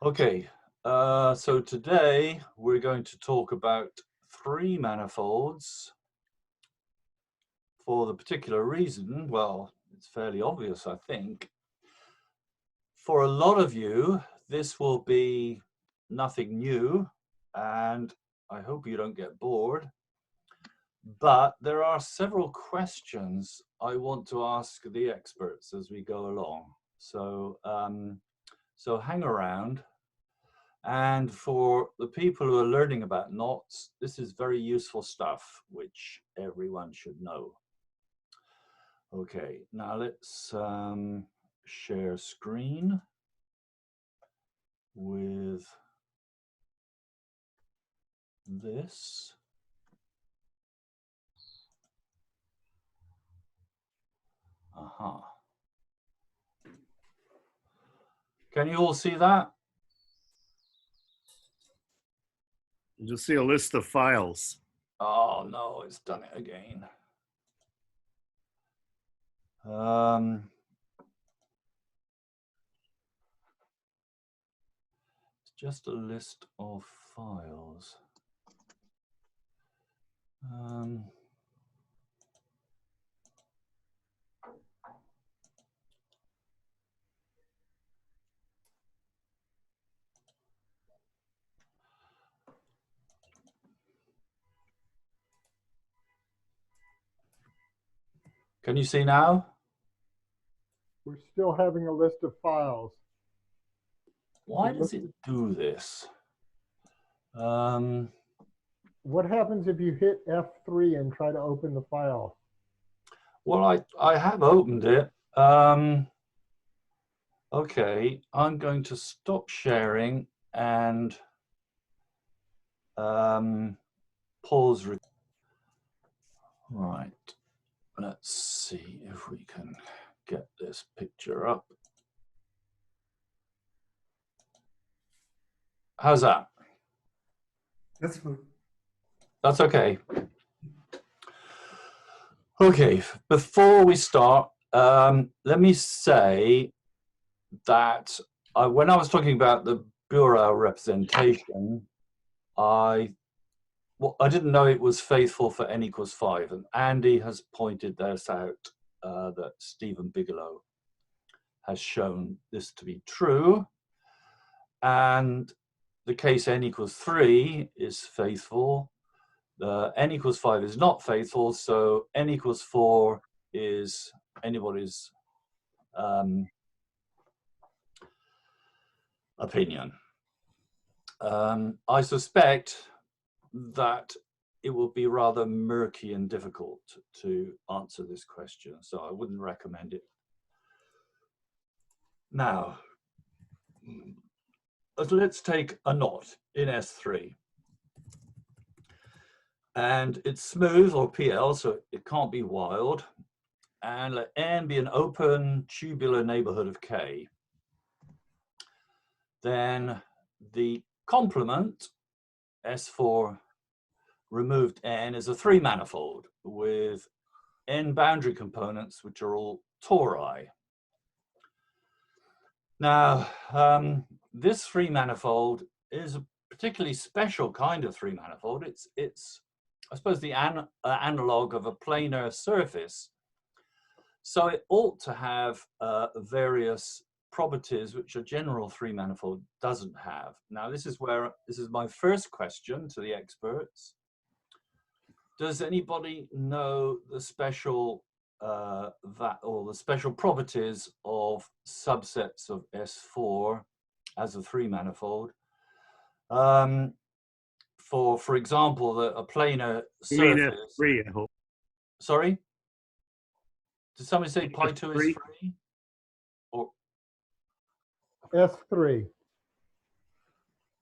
Okay, so today we're going to talk about three manifolds for the particular reason, well, it's fairly obvious, I think. For a lot of you, this will be nothing new, and I hope you don't get bored. But there are several questions I want to ask the experts as we go along. So hang around. And for the people who are learning about knots, this is very useful stuff, which everyone should know. Okay, now let's share screen with this. Aha. Can you all see that? You'll see a list of files. Oh no, it's done it again. It's just a list of files. Can you see now? We're still having a list of files. Why does it do this? What happens if you hit F3 and try to open the file? Well, I have opened it. Okay, I'm going to stop sharing and pause. Right, let's see if we can get this picture up. How's that? That's good. That's okay. Okay, before we start, let me say that when I was talking about the Bureau representation, I didn't know it was faithful for n equals 5, and Andy has pointed this out, that Stephen Bigelow has shown this to be true, and the case n equals 3 is faithful. N equals 5 is not faithful, so n equals 4 is anybody's opinion. I suspect that it will be rather murky and difficult to answer this question, so I wouldn't recommend it. Now, let's take a knot in S3. And it's smooth, or PL, so it can't be wild. And let N be an open tubular neighborhood of K. Then the complement, S4 removed N, is a three-manifold with N boundary components, which are all tori. Now, this three-manifold is a particularly special kind of three-manifold. It's I suppose, the analog of a planar surface. So it ought to have various properties which a general three-manifold doesn't have. Now, this is my first question to the experts. Does anybody know the special the special properties of subsets of S4 as a three-manifold? For example, a planar surface. F3, I hope. Sorry? Did somebody say pi 2 is 3? Or S3.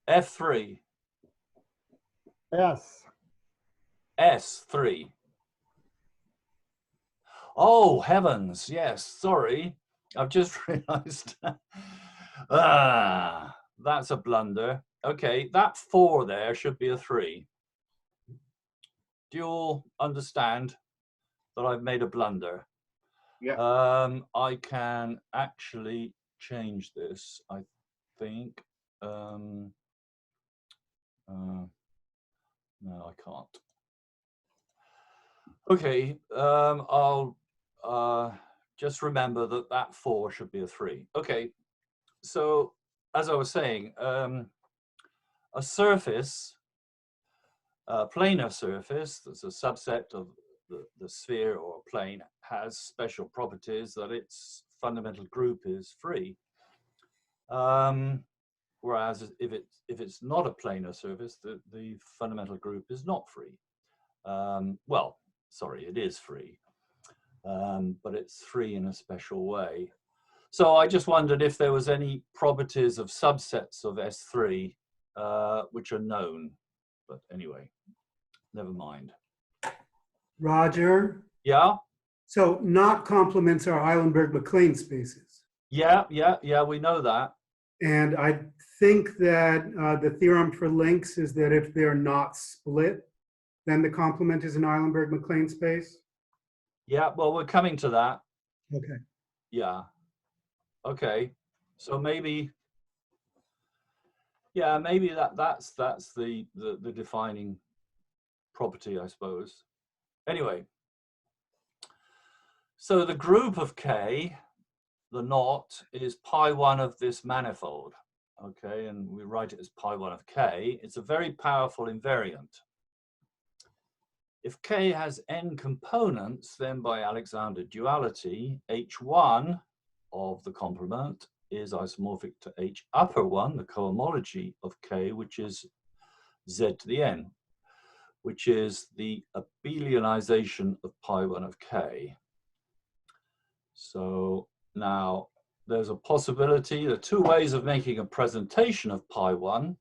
F3? S. S3. Oh, heavens. Yes, sorry. I've just realized. That's a blunder. Okay, that 4 there should be a 3. Do you all understand that I've made a blunder? Yeah. I can actually change this, I think. No, I can't. Okay, I'll just remember that that 4 should be a 3. Okay, so as I was saying, a surface, a planar surface, that's a subset of the sphere or plane, has special properties that its fundamental group is free. Whereas if it's not a planar surface, the fundamental group is not free. Well, sorry, it is free, but it's free in a special way. So I just wondered if there was any properties of subsets of S3 which are known, but anyway, never mind. Roger. Yeah, So not complements are Eilenberg-MacLean spaces. yeah, we know that. And I think that the theorem for links is that if they're not split, then the complement is an Eilenberg-MacLean space. Yeah, well, we're coming to that. Okay. Yeah. Okay. So maybe, yeah, maybe that's the defining property, I suppose. Anyway, so the group of K, the knot, is pi1 of this manifold. Okay, and we write it as pi1 of K. It's a very powerful invariant. If K has n components, then by Alexander duality, H1 of the complement is isomorphic to H upper 1, the cohomology of K, which is Z to the n, which is the abelianization of pi1 of K. So now there's a possibility, there are 2 ways of making a presentation of pi1.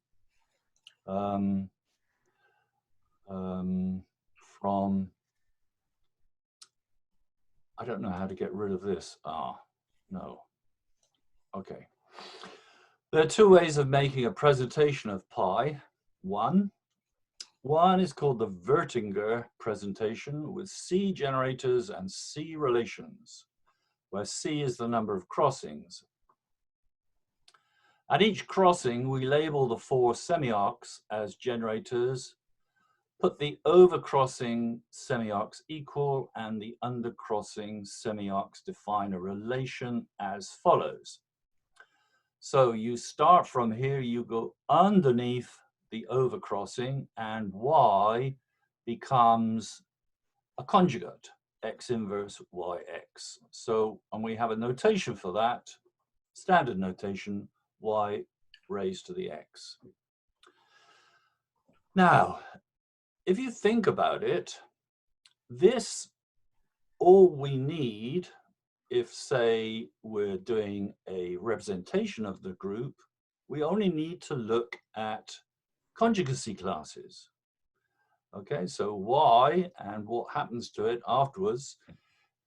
From, I don't know how to get rid of this. No. Okay. There are 2 ways of making a presentation of pi. One is called the Wirtinger presentation with C generators and C relations, where C is the number of crossings. At each crossing, we label the 4 semi-arcs as generators, put the overcrossing semi-arcs equal, and the undercrossing semi-arcs define a relation as follows. So you start from here, you go underneath the overcrossing, and Y becomes a conjugate, X inverse YX. So, and we have a notation for that, standard notation, Y raised to the X. Now, if you think about it, this, all we need, if say we're doing a representation of the group, we only need to look at conjugacy classes. Okay, so Y and what happens to it afterwards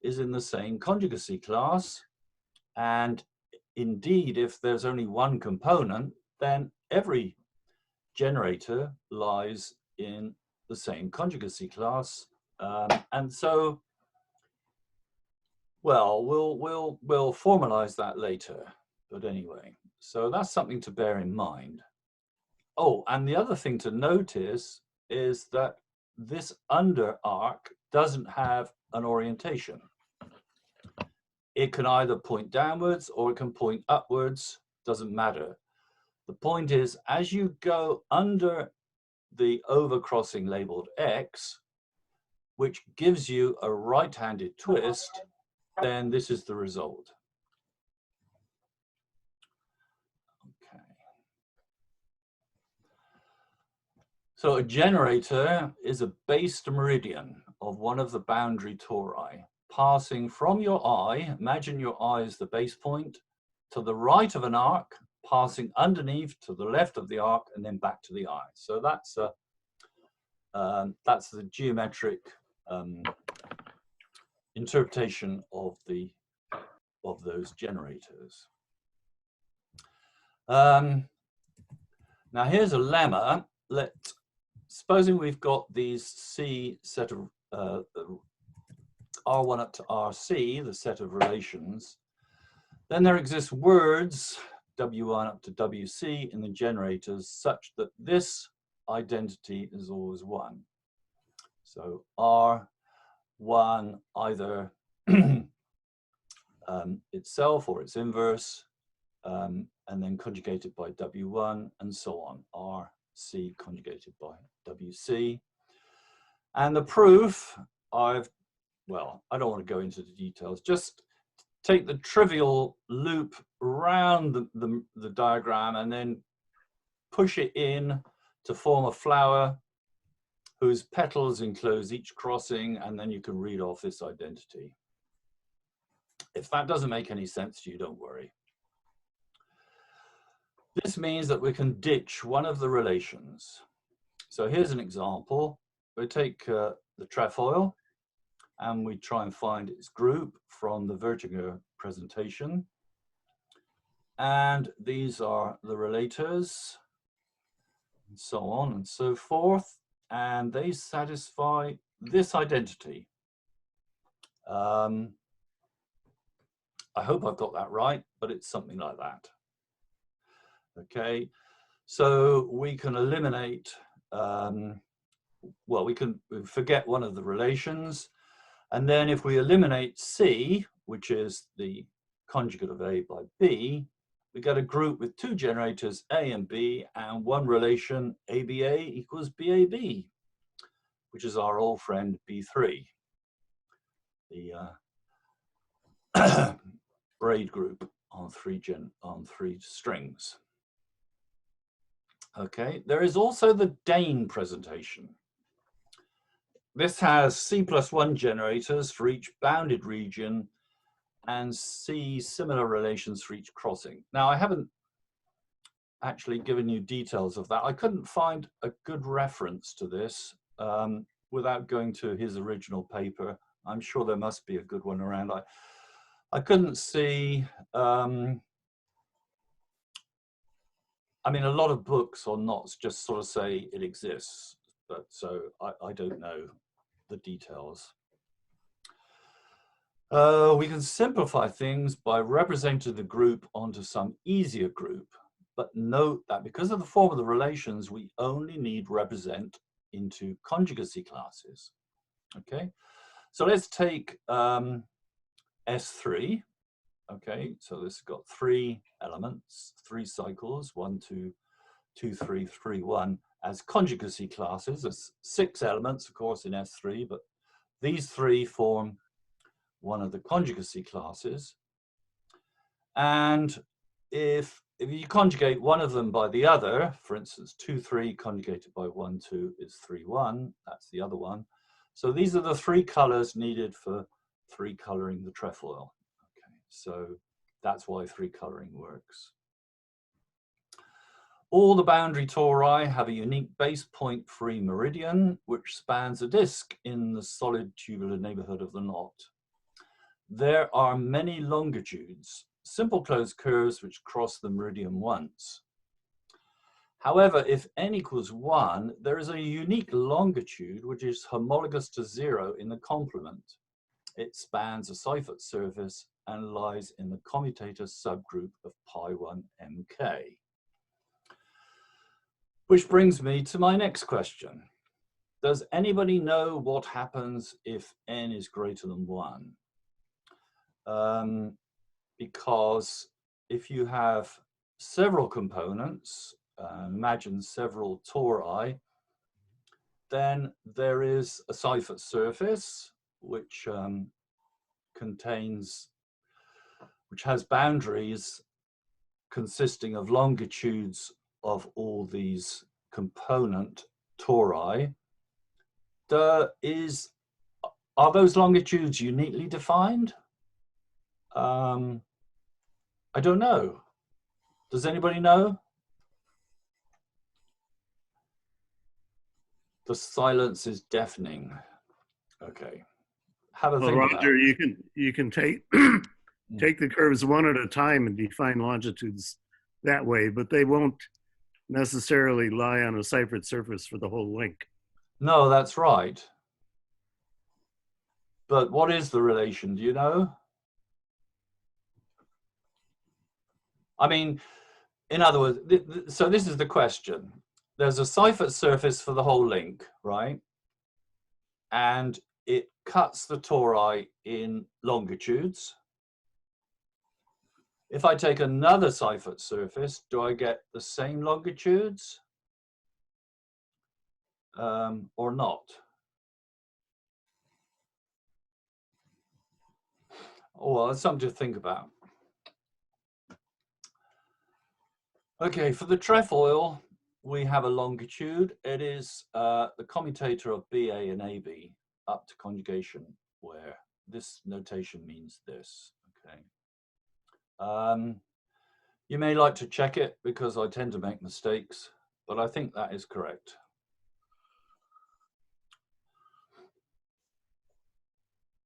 is in the same conjugacy class. And indeed, if there's only one component, then every generator lies in the same conjugacy class, and so, well, we'll formalize that later. But anyway, so that's something to bear in mind. Oh, and the other thing to notice is that this under arc doesn't have an orientation. It can either point downwards or it can point upwards. Doesn't matter. The point is, as you go under the overcrossing labeled X, which gives you a right-handed twist, then this is the result. Okay. So a generator is a based meridian of one of the boundary tori, passing from your eye, imagine your eye is the base point, to the right of an arc, passing underneath to the left of the arc, and then back to the eye. So that's the geometric interpretation of those generators. Now here's a lemma. Supposing we've got these C set of R1 up to RC, the set of relations, then there exist words W1 up to WC in the generators such that this identity is always 1. So R1 either itself or its inverse, and then conjugated by W1 and so on, RC conjugated by WC. And the proof, well, I don't want to go into the details, just take the trivial loop around the diagram and then push it in to form a flower whose petals enclose each crossing, and then you can read off this identity. If that doesn't make any sense to you, don't worry. This means that we can ditch one of the relations. So here's an example. We take the trefoil and we try and find its group from the Wirtinger presentation. And these are the relators, and so on and so forth. And they satisfy this identity. I hope I've got that right, but it's something like that. Okay, so we can eliminate, well, we can forget one of the relations. And then if we eliminate C, which is the conjugate of A by B, we get a group with 2 generators, A and B, and one relation, ABA equals BAB, which is our old friend B3, the braid group on 3 strings. Okay, there is also the Dane presentation. This has C+1 generators for each bounded region and C similar relations for each crossing. Now, I haven't actually given you details of that. I couldn't find a good reference to this without going to his original paper. I'm sure there must be a good one around. I couldn't see, I mean, a lot of books or knots just sort of say it exists, but so I don't know the details. We can simplify things by representing the group onto some easier group, but note that because of the form of the relations, we only need represent into conjugacy classes. Okay, so let's take S3. Okay, so this has got 3 elements, 3 cycles, 1, 2, 2, 3, 3, 1, as conjugacy classes. There's 6 elements, of course, in S3, but these 3 form one of the conjugacy classes. And if you conjugate one of them by the other, for instance, 2, 3 conjugated by 1, 2 is 3, 1, that's the other one. So these are the 3 colors needed for 3 coloring the trefoil. So that's why 3 coloring works. All the boundary tori have a unique base point free meridian, which spans a disk in the solid tubular neighborhood of the knot. There are many longitudes, simple closed curves which cross the meridian once. However, if n equals 1, there is a unique longitude which is homologous to 0 in the complement. It spans a Seifert surface and lies in the commutator subgroup of pi1 mk. Which brings me to my next question. Does anybody know what happens if n is greater than 1? Because if you have several components, imagine several tori, then there is a Seifert surface which has boundaries consisting of longitudes of all these component tori. Are those longitudes uniquely defined? I don't know. Does anybody know? The silence is deafening. Okay. Have a Well, think about Roger, it. you can take take the curves one at a time and define longitudes that way, but they won't necessarily lie on a Seifert surface for the whole link. No, that's right. But what is the relation? Do you know? I mean, in other words, so this is the question. There's a Seifert surface for the whole link, right? And it cuts the tori in longitudes. If I take another Seifert surface, do I get the same longitudes or not? Oh, well, that's something to think about. Okay, for the trefoil, we have a longitude. It is the commutator of BA and AB up to conjugation, where this notation means this. Okay. You may like to check it because I tend to make mistakes, but I think that is correct.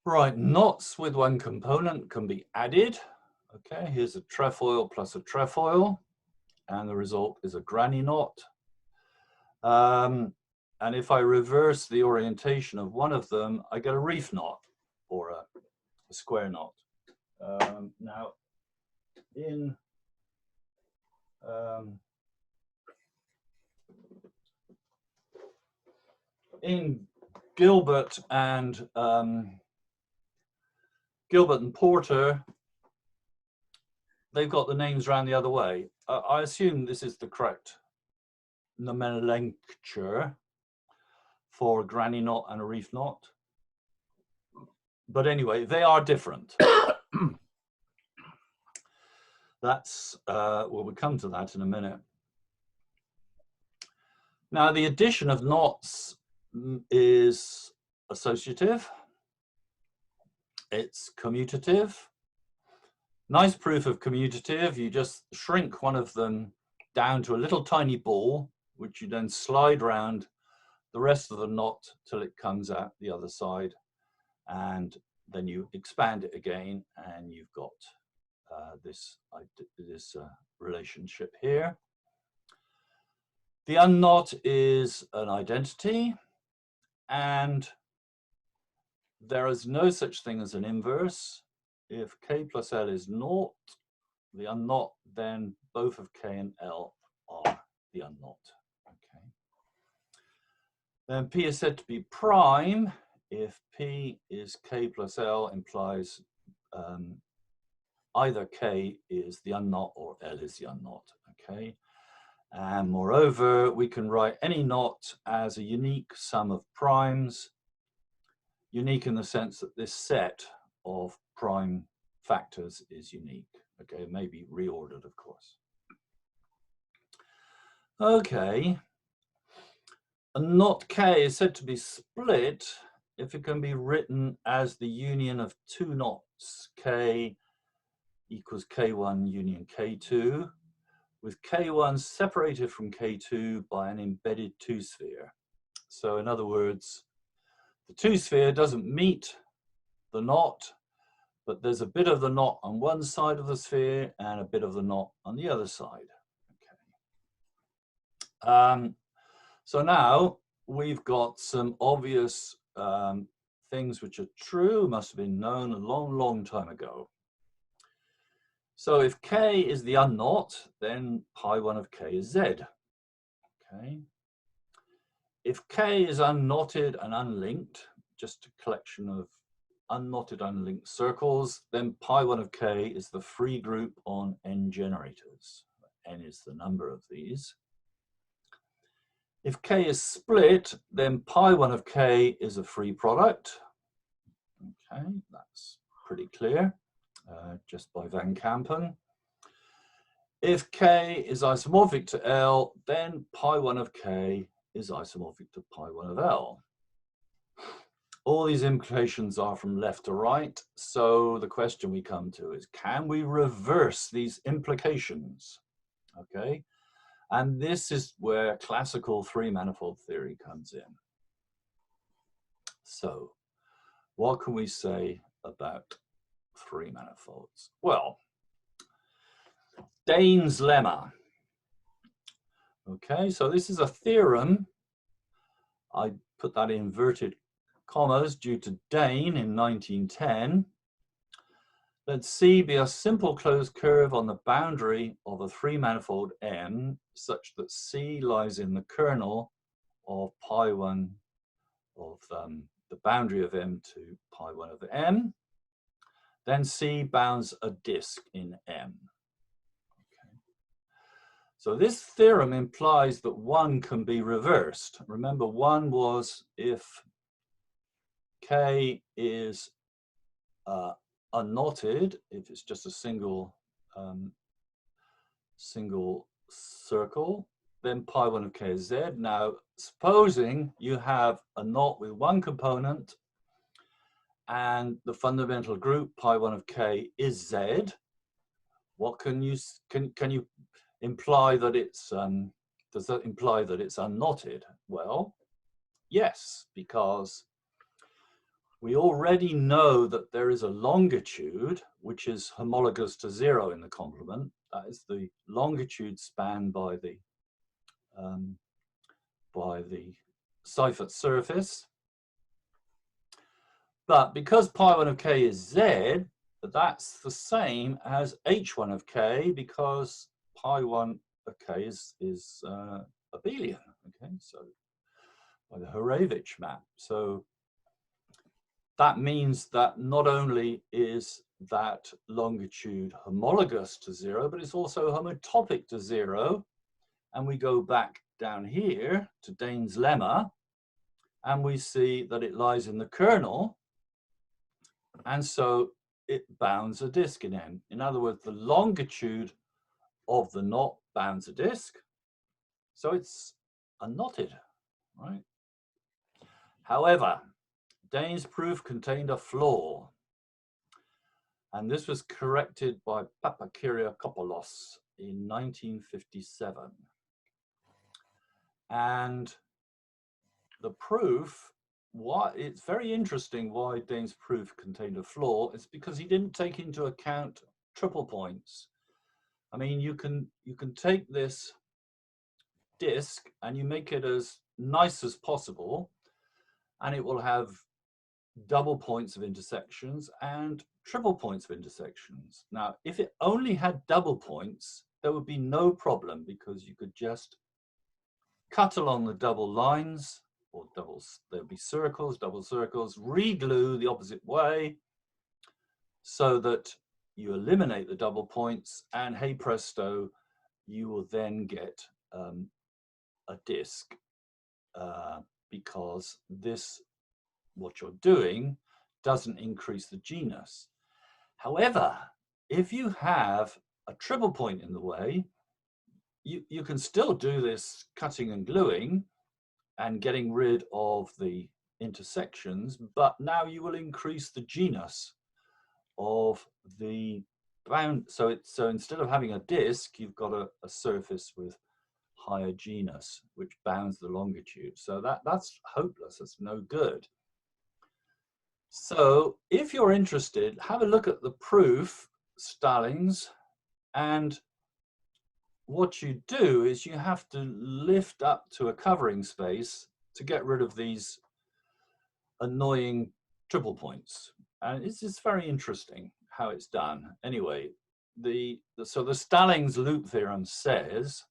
Right, knots with one component can be added. Okay, here's a trefoil plus a trefoil, and the result is a granny knot. And if I reverse the orientation of one of them, I get a reef knot or a square knot. Now, in Gilbert and Porter, they've got the names around the other way. I assume this is the correct nomenclature for a granny knot and a reef knot. But anyway, they are different. That's, well, we'll come to that in a minute. Now, the addition of knots is associative. It's commutative. Nice proof of commutative. You just shrink one of them down to a little tiny ball, which you then slide around the rest of the knot till it comes out the other side. And then you expand it again, and you've got this relationship here. The unknot is an identity, and there is no such thing as an inverse. If K plus L is naught, the unknot, then both of K and L are the unknot. Okay. Then P is said to be prime if P is K plus L, implies either K is the unknot or L is the unknot. Okay. And moreover, we can write any knot as a unique sum of primes, unique in the sense that this set of prime factors is unique. Okay, it may be reordered, of course. Okay, a knot K is said to be split if it can be written as the union of two knots, K equals K1 union K2, with K1 separated from K2 by an embedded two-sphere. So in other words, the two-sphere doesn't meet the knot, but there's a bit of the knot on one side of the sphere and a bit of the knot on the other side. Okay. So now we've got some obvious things which are true, must have been known a long, long time ago. So if K is the unknot, then pi 1 of K is Z. Okay. If K is unknotted and unlinked, just a collection of unknotted, unlinked circles, then pi 1 of K is the free group on N generators. N is the number of these. If K is split, then pi 1 of K is a free product. Okay, that's pretty clear, just by Van Kampen. If K is isomorphic to L, then pi 1 of K is isomorphic to pi 1 of L. All these implications are from left to right. So the question we come to is, can we reverse these implications? Okay. And this is where classical three-manifold theory comes in. So what can we say about three manifolds? Well, Dane's lemma. Okay, so this is a theorem. I put that in inverted commas due to Dane in 1910. let C be a simple closed curve on the boundary of a three-manifold M such that C lies in the kernel of pi 1 of the boundary of M to pi 1 over M. Then C bounds a disk in M. Okay. So this theorem implies that 1 can be reversed. Remember, 1 was if K is unknotted, if it's just a single circle, then pi 1 of K is Z. Now, supposing you have a knot with one component and the fundamental group pi 1 of K is Z, what can you imply that it's does that imply that it's unknotted? Well, yes, because we already know that there is a longitude which is homologous to 0 in the complement. That is the longitude spanned by the Seifert surface. But because pi 1 of K is Z, that's the same as H1 of K, because pi 1 of K is abelian. Okay, so by the Hurewicz map. So that means that not only is that longitude homologous to 0, but it's also homotopic to 0. And we go back down here to Dane's lemma, and we see that it lies in the kernel, and so it bounds a disk in M. In other words, the longitude of the knot bounds a disk, so it's unknotted, right? However, Dane's proof contained a flaw, and this was corrected by Papakyriakopoulos in 1957. And the proof, it's very interesting why Dane's proof contained a flaw. It's because he didn't take into account triple points. I mean, you can take this disk and you make it as nice as possible, and it will have double points of intersections and triple points of intersections. Now, if it only had double points, there would be no problem, because you could just cut along the double lines, or there'd be circles, double circles, re-glue the opposite way so that you eliminate the double points, and hey presto, you will then get a disk, because what you're doing doesn't increase the genus. However, if you have a triple point in the way, you can still do this cutting and gluing and getting rid of the intersections, but now you will increase the genus of the bound. So instead of having a disk, you've got a surface with higher genus, which bounds the longitude. So that's hopeless, that's no good. So if you're interested, have a look at the proof, Stallings, and what you do is you have to lift up to a covering space to get rid of these annoying triple points. And it's very interesting how it's done. Anyway, so the Stallings loop theorem says,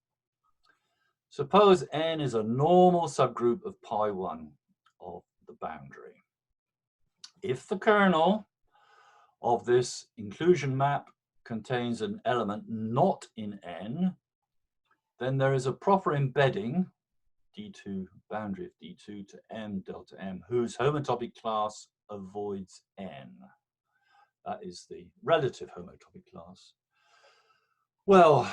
suppose N is a normal subgroup of pi 1 of the boundary. If the kernel of this inclusion map contains an element not in N, then there is a proper embedding, D2, boundary of D2 to M delta M, whose homotopic class avoids N. That is the relative homotopic class. Well,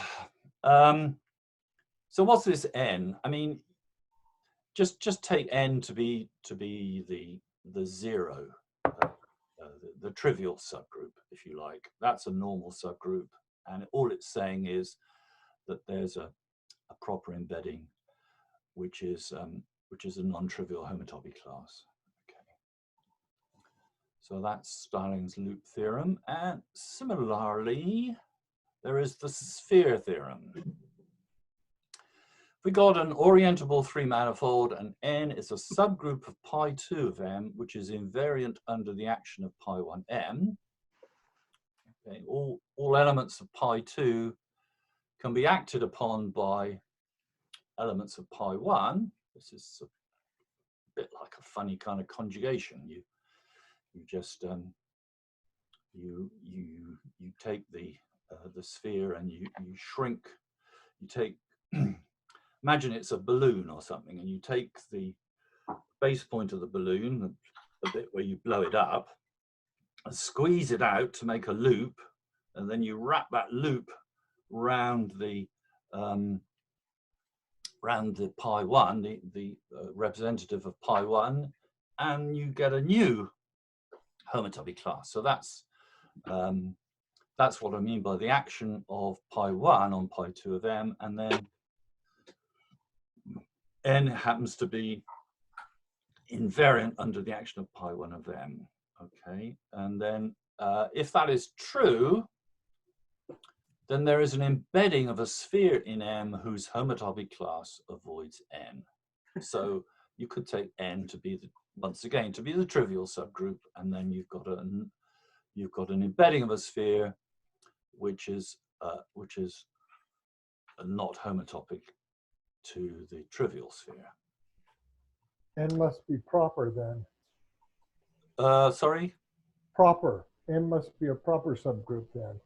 so what's this N? I mean, just take N to be the zero, the trivial subgroup, if you like. That's a normal subgroup, and all it's saying is that there's a proper embedding, which is a non-trivial homotopic class. Okay. So that's Stallings loop theorem, and similarly, there is the sphere theorem. We got an orientable three-manifold, and N is a subgroup of pi 2 of M, which is invariant under the action of pi 1 M. Okay? All elements of pi2 can be acted upon by elements of pi1. This is a bit like a funny kind of conjugation. You just you take the sphere and you shrink. You take imagine it's a balloon or something, and you take the base point of the balloon, the bit where you blow it up, and squeeze it out to make a loop, and then you wrap that loop round the pi1, the representative of pi1, and you get a new homotopy class. So that's what I mean by the action of pi1 on pi2 of M, and then N happens to be invariant under the action of pi1 of M. Okay, and then if that is true, then there is an embedding of a sphere in M whose homotopy class avoids N. So you could take N to be once again to be the trivial subgroup, and then you've got an embedding of a sphere which is not homotopic to the trivial sphere. N must be proper then. Sorry? Proper. N must be a proper subgroup then.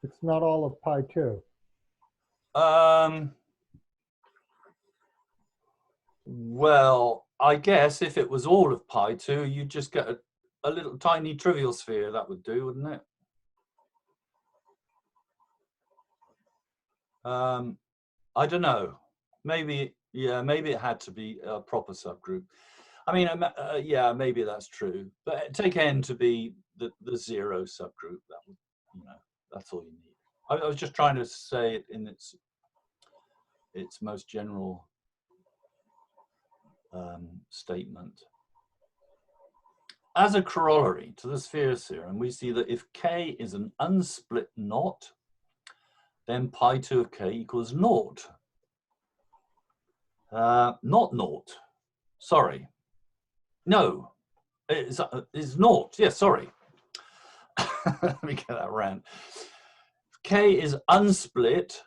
It's not all of pi2. Well, I guess if it was all of pi2, you'd just get a little tiny trivial sphere. That would do, wouldn't it? I don't know. Maybe, yeah, maybe it had to be a proper subgroup. I mean, yeah, maybe that's true. But take N to be the zero subgroup. That would, that's all you need. I was just trying to say it in its most general statement. As a corollary to the sphere theorem, we see that if K is an unsplit knot, then pi2 of K equals naught. Not naught. Sorry. No, it's naught. Yeah, sorry. Let me get that round. If K is unsplit,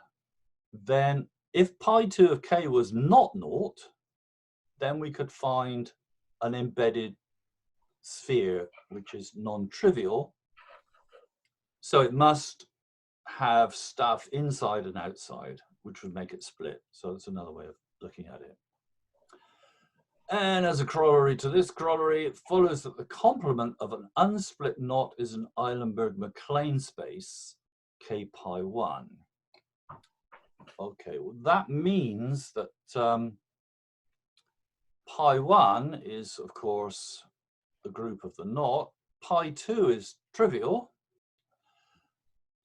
then if pi2 of K was not naught, then we could find an embedded sphere which is non-trivial. So it must have stuff inside and outside, which would make it split. So that's another way of looking at it. And as a corollary to this corollary, it follows that the complement of an unsplit knot is an Eilenberg-MacLane space, K pi 1. Okay, well that means that pi 1 is, of course, the group of the knot. Pi 2 is trivial.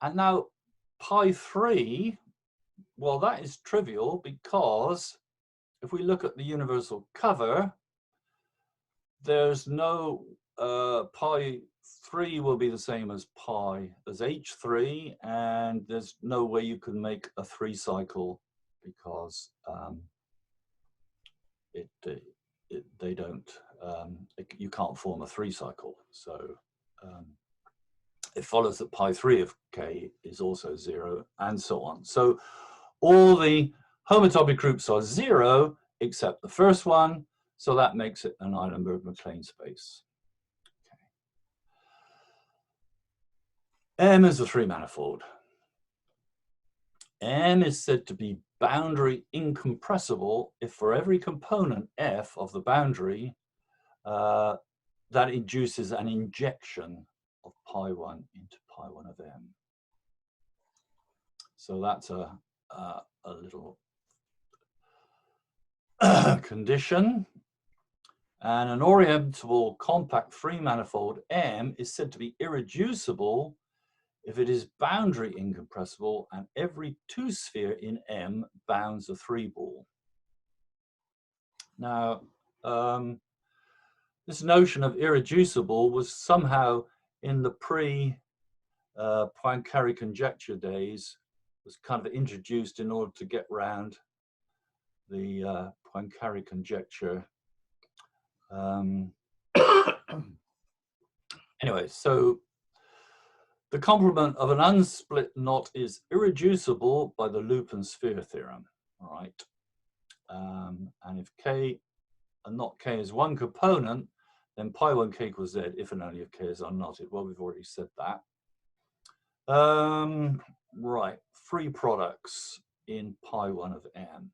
And now pi 3, well, that is trivial because if we look at the universal cover, there's no pi 3 will be the same as H3, and there's no way you can make a 3 cycle because they don't. You can't form a 3 cycle. So it follows that pi 3 of K is also 0, and so on. So all the homotopic groups are 0 except the first one, so that makes it an Eilenberg-MacLane space. Okay. M is a 3-manifold. M is said to be boundary incompressible if for every component F of the boundary that induces an injection of pi 1 into pi 1 of M. So that's a little condition. And an orientable compact 3-manifold M is said to be irreducible if it is boundary incompressible and every 2-sphere in M bounds a 3-ball. Now, this notion of irreducible was somehow in the pre-Poincaré conjecture days, was kind of introduced in order to get round the Poincaré conjecture. Anyway, so The complement of an unsplit knot is irreducible by the loop and sphere theorem. All right. And if K, a knot K is one component, then pi 1 K equals Z if and only if K is unknotted. Well, we've already said that. Right, free products in pi 1 of M.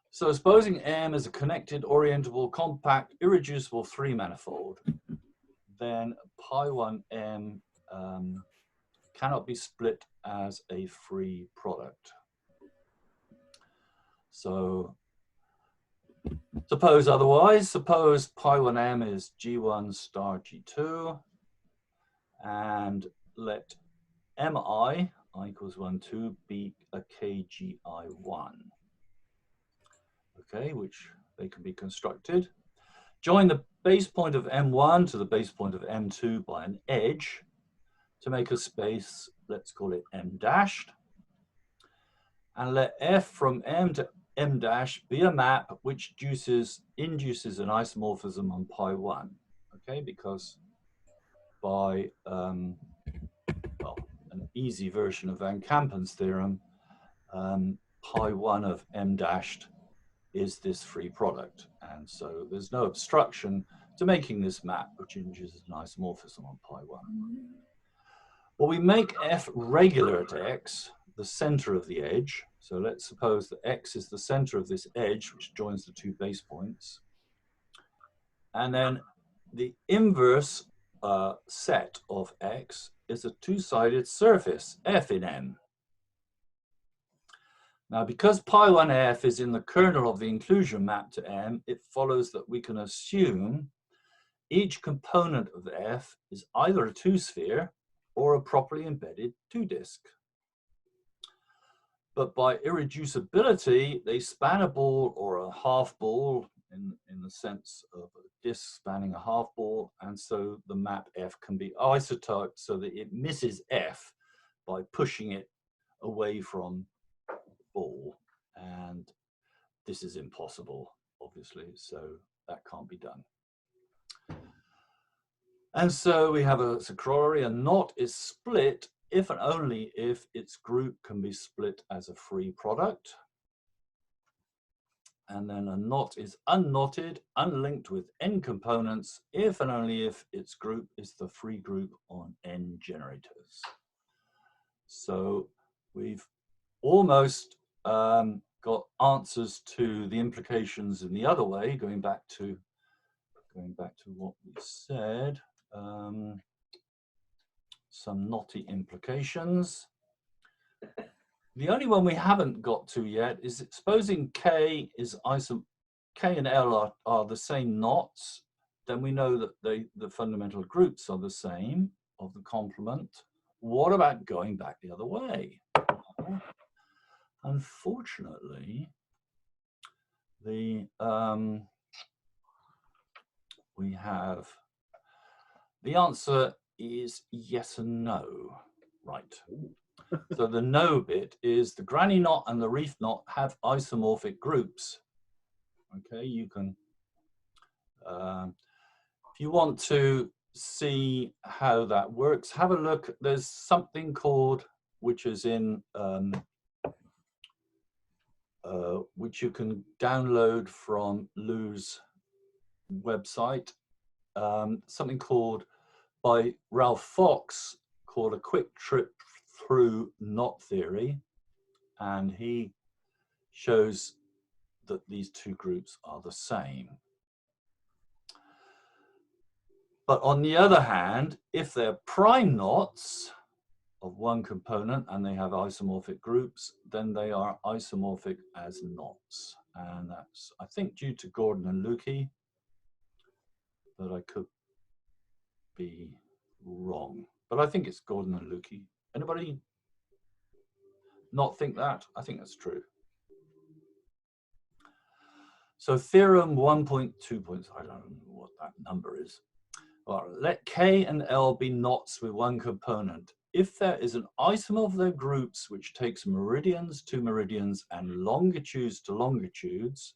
So supposing M is a connected, orientable, compact, irreducible three-manifold, then pi 1 M cannot be split as a free product. So suppose otherwise, suppose pi 1 M is G1 star G2, and let Mi, I equals 1, 2, be a KGI1. Okay, which they can be constructed. Join the base point of M1 to the base point of M2 by an edge to make a space, let's call it M dashed. And let F from M to M dash be a map which induces an isomorphism on pi 1. Okay, because by well, an easy version of Van Kampen's theorem, pi 1 of M dashed is this free product. And so there's no obstruction to making this map, which induces an isomorphism on pi 1. Well, we make F regular at X, the center of the edge. So let's suppose that X is the center of this edge, which joins the two base points. And then the inverse set of X is a two-sided surface, F in M. Now, because pi 1 F is in the kernel of the inclusion map to M, it follows that we can assume each component of F is either a two-sphere or a properly embedded two-disk. But by irreducibility, they span a ball or a half ball in the sense of a disk spanning a half ball, and so the map F can be isotoped so that it misses F by pushing it away from ball, and this is impossible, obviously, so that can't be done. And so we have a corollary. A knot is split if and only if its group can be split as a free product. And then a knot is unknotted, unlinked with n components, if and only if its group is the free group on n generators. So we've almost got answers to the implications in the other way, going back to what we said. Some knotty implications. The only one we haven't got to yet is supposing K and L are the same knots, then we know that the fundamental groups are the same of the complement. What about going back the other way? Unfortunately, we have the answer is yes and no, right? So the no bit is the granny knot and the reef knot have isomorphic groups. Okay, you can, if you want to see how that works, have a look. There's something called, which is in, which you can download from Lou's website, something called, by Ralph Fox, called A Quick Trip Through Knot Theory, and he shows that these two groups are the same. But on the other hand, if they're prime knots of one component and they have isomorphic groups, then they are isomorphic as knots. And that's, I think, due to Gordon and Lukey, but I could be wrong. But I think it's Gordon and Lukey. Anybody not think that? I think that's true. So theorem 1.2. I don't know what that number is. Well, let K and L be knots with one component. If there is an isomer of their groups which takes meridians to meridians and longitudes to longitudes,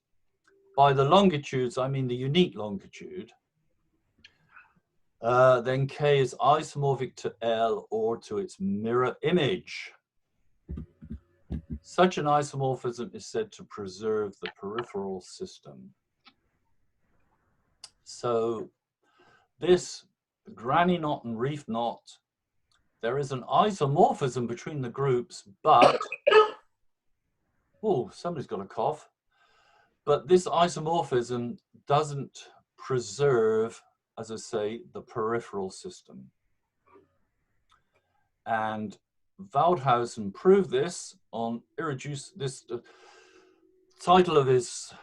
by the longitudes I mean the unique longitude, then K is isomorphic to L or to its mirror image. Such an isomorphism is said to preserve the peripheral system. So this granny knot and reef knot, there is an isomorphism between the groups, but, oh, somebody's got a cough. But this isomorphism doesn't preserve, as I say, the peripheral system. And Waldhausen proved this on the title of his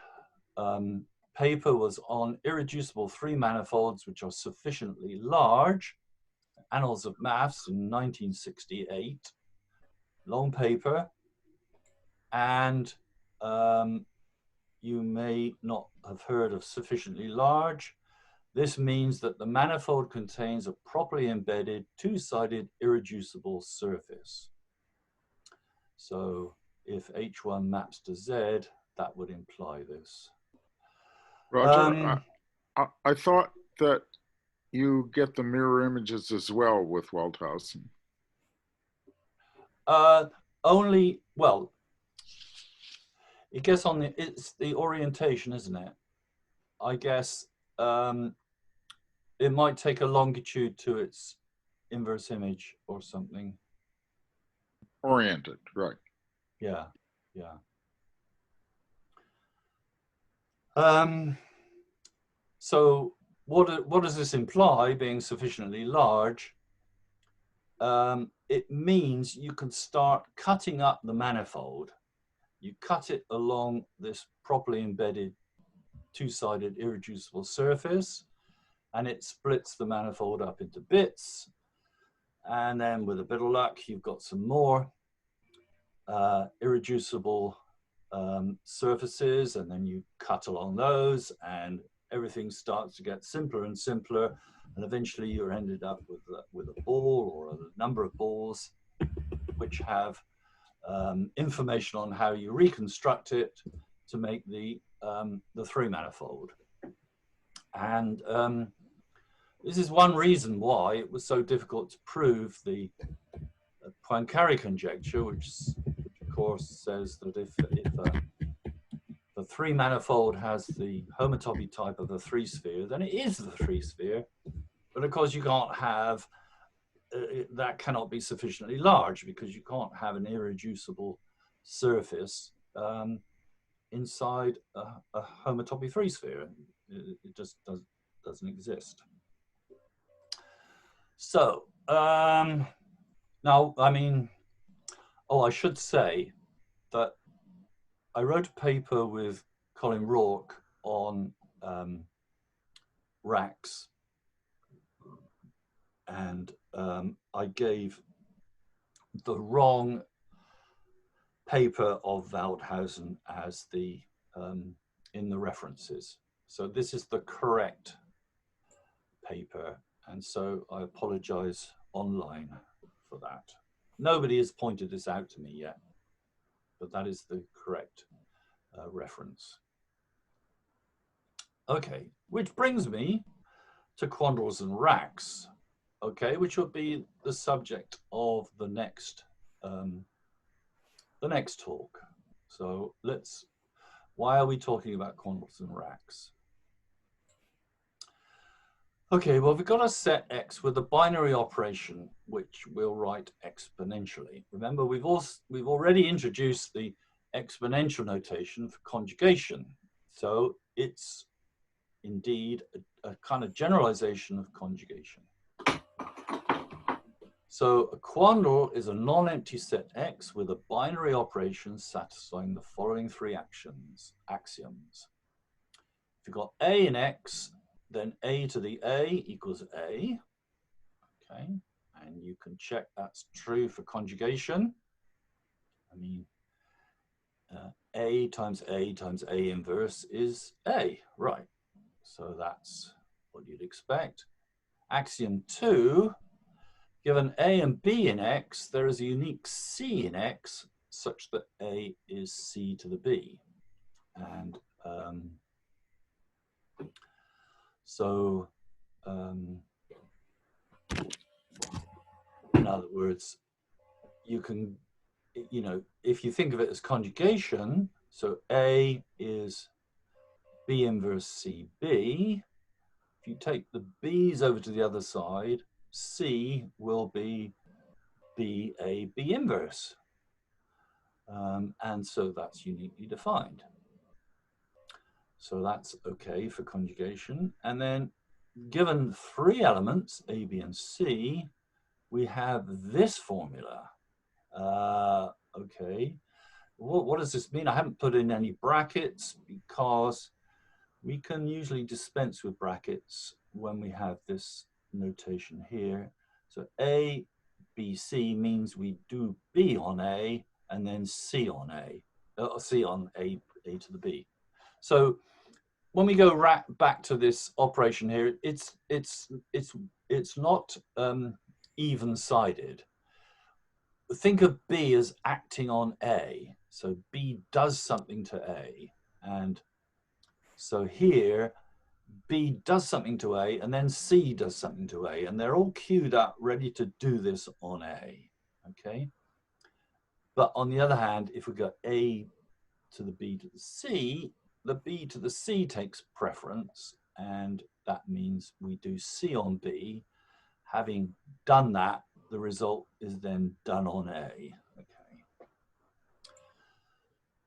paper was on irreducible three manifolds which are sufficiently large, Annals of Maths in 1968, long paper. And you may not have heard of sufficiently large. This means that the manifold contains a properly embedded two-sided irreducible surface. So if H1 maps to Z, that would imply this. Roger, I thought that you get the mirror images as well with Waldhausen. Only, well, it gets on the, it's the orientation, isn't it? I guess it might take a longitude to its inverse image or something. Oriented, right. Yeah, yeah. So what does this imply, being sufficiently large? It means you can start cutting up the manifold. You cut it along this properly embedded two-sided irreducible surface, and it splits the manifold up into bits. And then with a bit of luck, you've got some more irreducible surfaces, and then you cut along those, and everything starts to get simpler and simpler, and eventually you're ended up with a ball or a number of balls which have information on how you reconstruct it to make the three manifold. And this is one reason why it was so difficult to prove the Poincaré conjecture, which of course says that if the three manifold has the homotopy type of a three sphere, then it is the three sphere. But of course you can't have, that cannot be sufficiently large because you can't have an irreducible surface inside a homotopy three sphere. It just doesn't exist. So now, I mean, oh, I should say that I wrote a paper with Colin Rourke on racks, and I gave the wrong paper of Waldhausen as the in the references. So this is the correct paper, and so I apologize online for that. Nobody has pointed this out to me yet, but that is the correct reference. Okay, which brings me to quandrels and racks, okay, which will be the subject of the next talk. So why are we talking about quandrels and racks? Okay, well, we've got a set X with a binary operation, which we'll write exponentially. Remember, we've already introduced the exponential notation for conjugation. So it's indeed a kind of generalization of conjugation. So a quandrel is a non-empty set X with a binary operation satisfying the following three axioms. If you've got A in X, then A to the A equals A, okay? And you can check that's true for conjugation. I mean, A times A times A inverse is A, right? So that's what you'd expect. Axiom 2, given A and B in X, there is a unique C in X such that A is C to the B. And In other words, you can, you know, if you think of it as conjugation, so A is B inverse CB. If you take the B's over to the other side, C will be BA B inverse. And so that's uniquely defined. So that's okay for conjugation. And then given 3 elements, A, B, and C, we have this formula. Okay, what does this mean? I haven't put in any brackets because we can usually dispense with brackets when we have this notation here. So A, B, C means we do B on A and then C on A, C on A to the B. So when we go back to this operation here, it's not even-sided. Think of B as acting on A. So B does something to A. And so here, B does something to A, and then C does something to A. And they're all queued up, ready to do this on A. Okay? But on the other hand, if we go A to the B to the C to the C takes preference. And that means we do C on B. Having done that, the result is then done on A. Okay.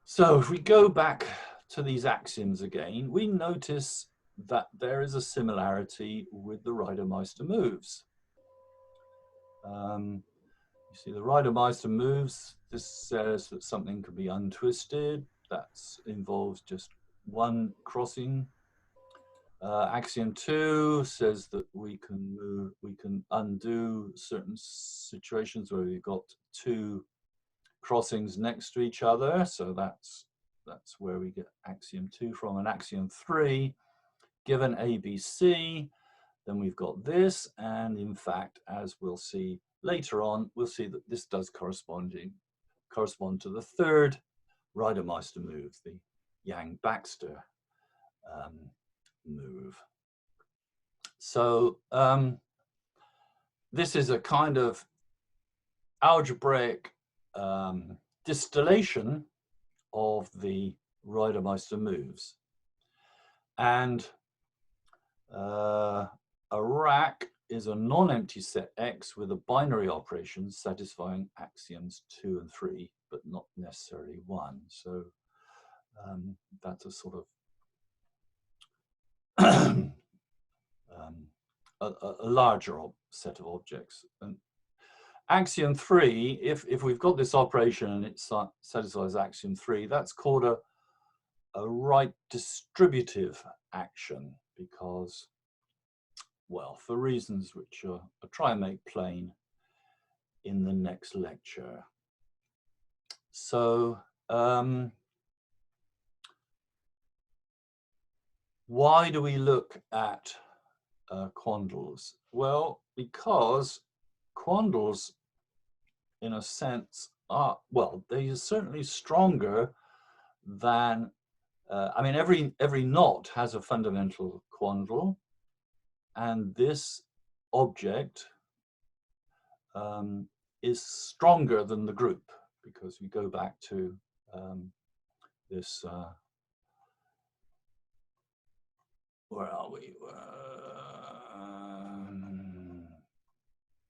So if we go back to these axioms again, we notice that there is a similarity with the Reidemeister moves. You see the Reidemeister moves, this says that something can be untwisted. That involves just one crossing. Axiom 2 says that we can undo certain situations where we've got 2 crossings next to each other. So that's where we get axiom 2 from. And axiom 3, given ABC, then we've got this. And in fact, as we'll see later on, we'll see that this does correspond to the 3rd Reidemeister move, the Yang-Baxter move. So this is a kind of algebraic distillation of the Reidemeister moves. And a rack is a non-empty set X with a binary operation satisfying axioms 2 and 3, but not necessarily 1. So that's a sort of a larger set of objects. And axiom 3, if we've got this operation and it satisfies axiom 3, that's called a right distributive action because, well, for reasons which I'll try and make plain in the next lecture. So why do we look at quandles? Well, because quandles, in a sense, are, well, they are certainly stronger than, I mean, every knot has a fundamental quandle, and this object is stronger than the group, because we go back to this, where are we?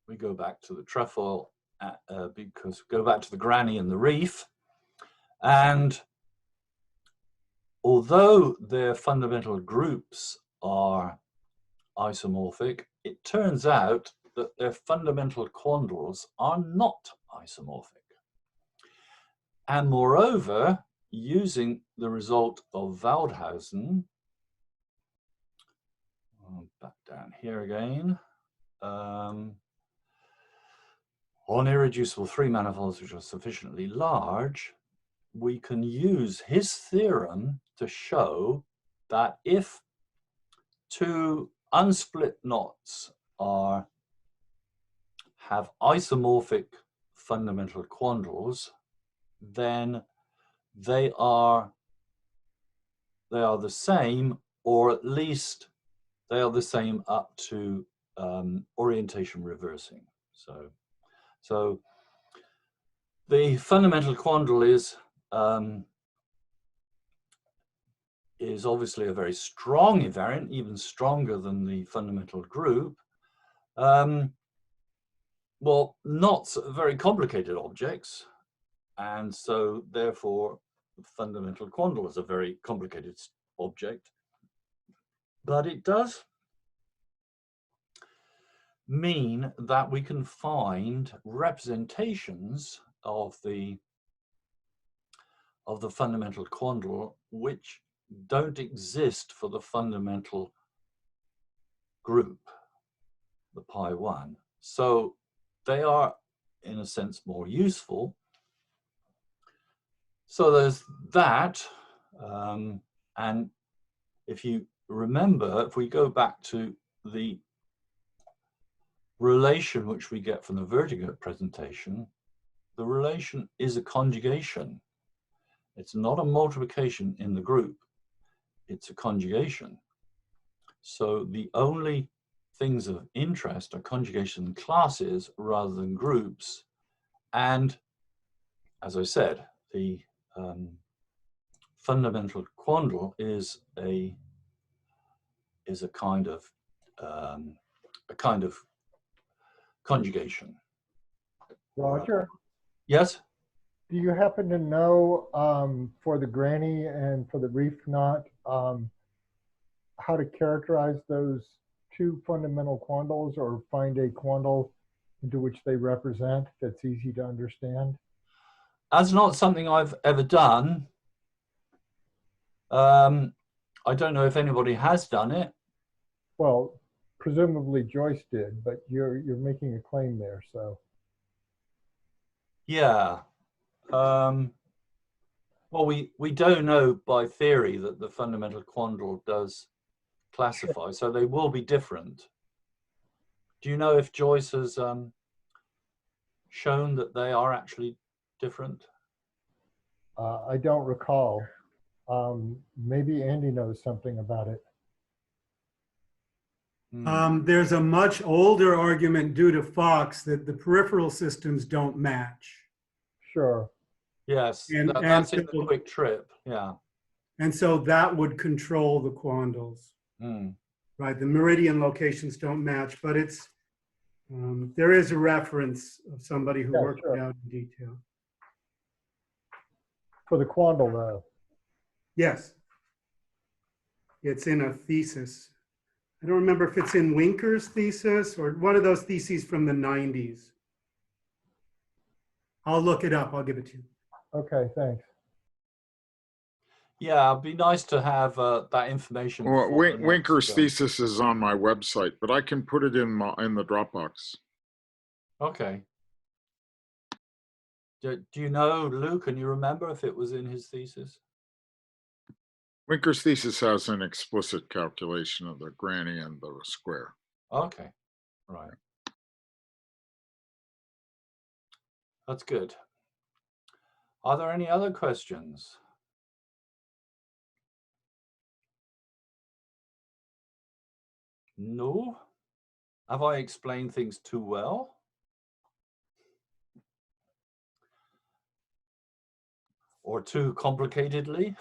We go back to the trefoil because we go back to the granny and the reef. And although their fundamental groups are isomorphic, it turns out that their fundamental quandles are not isomorphic. And moreover, using the result of Waldhausen, back down here again, on irreducible 3 manifolds which are sufficiently large, we can use his theorem to show that if 2 unsplit knots have isomorphic fundamental quandles, then they are the same, or at least they are the same up to orientation reversing. So the fundamental quandle is obviously a very strong invariant, even stronger than the fundamental group. Well, not very complicated objects, and so therefore the fundamental quandle is a very complicated object, but it does mean that we can find representations of the fundamental quandle which don't exist for the fundamental group, the pi1. So they are, in a sense, more useful. So there's that. And if you remember, if we go back to the relation which we get from the Vertigo presentation, the relation is a conjugation. It's not a multiplication in the group. It's a conjugation. So the only things of interest are conjugation classes rather than groups. And as I said, the fundamental quandle is a kind of conjugation. Roger, Yes. do you happen to know for the granny and for the reef knot how to characterize those two fundamental quandles, or find a quandle into which they represent that's easy to understand? That's not something I've ever done. I don't know if anybody has done it. Well, presumably Joyce did, but you're making a claim there, so. Yeah. Well, we don't know by theory that the fundamental quandle does classify, so they will be different. Do you know if Joyce has shown that they are actually different? I don't recall. Maybe Andy knows something about it. There's a much older argument due to Fox that the peripheral systems don't match. Sure. Yes, And that's in so- the quick trip. Yeah. And so that would control the quandles, right? The meridian locations don't match, but it's, there is a reference of somebody who Yeah, worked sure. it out in detail. For the quandle, though. Yes. It's in a thesis. I don't remember if it's in Winker's thesis or one of those theses from the 90s. I'll look it up. I'll give it to you. Okay, thanks. Yeah, it'd be nice to have that information. Well, before the next, Winker's thesis is on my website, but I can put it in the Dropbox. Okay. Do you know, Lou, can you remember if it was in his thesis? Winker's thesis has an explicit calculation of the granny and the square. Okay, right. That's good. Are there any other questions? No? Have I explained things too well? Or too complicatedly?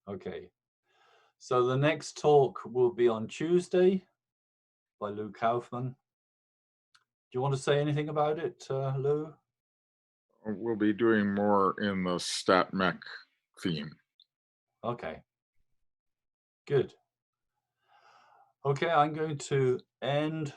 Okay. So the next talk will be on Tuesday by Lou Kaufman. Do you want to say anything about it, Lou? We'll be doing more in the StatMech theme. Okay. Good. Okay, I'm going to end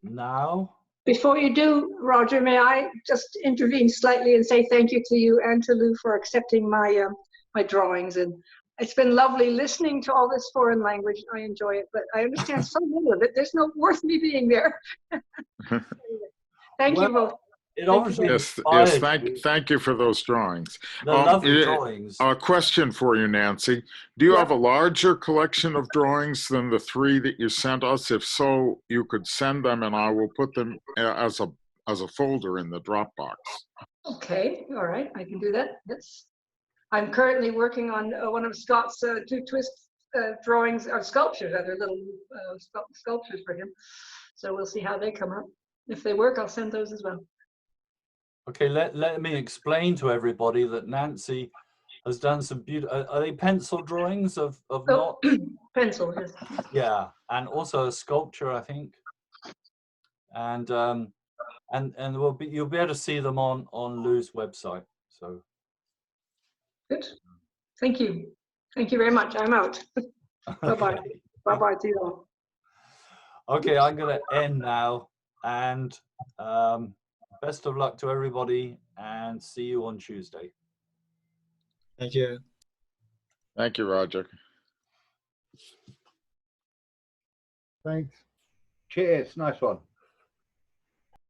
now. Before you do, Roger, may I just intervene slightly and say thank you to you and to Lou for accepting my my drawings. And it's been lovely listening to all this foreign language. I enjoy it, but I understand so little of it. There's no worth me being there. Anyway, thank you both. It obviously Yes, inspired you. thank you for those drawings. The lovely drawings. A question for you, Nancy. Do you have a larger collection of drawings than the 3 that you sent us? If so, you could send them and I will put them as a folder in the Dropbox. Okay, all right, I can do that. I'm currently working on one of Scott's two twist drawings or sculptures, other little sculptures for him. So we'll see how they come up. If they work, I'll send those as well. Okay, let me explain to everybody that Nancy has done some beautiful, are they pencil drawings of Oh, knots? pencil, yes. Yeah, and also a sculpture, I think. And you'll be able to see them on Lou's website. So Good. Thank you. Thank you very much. I'm out. Bye-bye. okay. Bye-bye to you all. Okay, I'm going to end now, and best of luck to everybody, and see you on Tuesday. Thank you. Thank you, Roger. Thanks. Cheers. Nice one.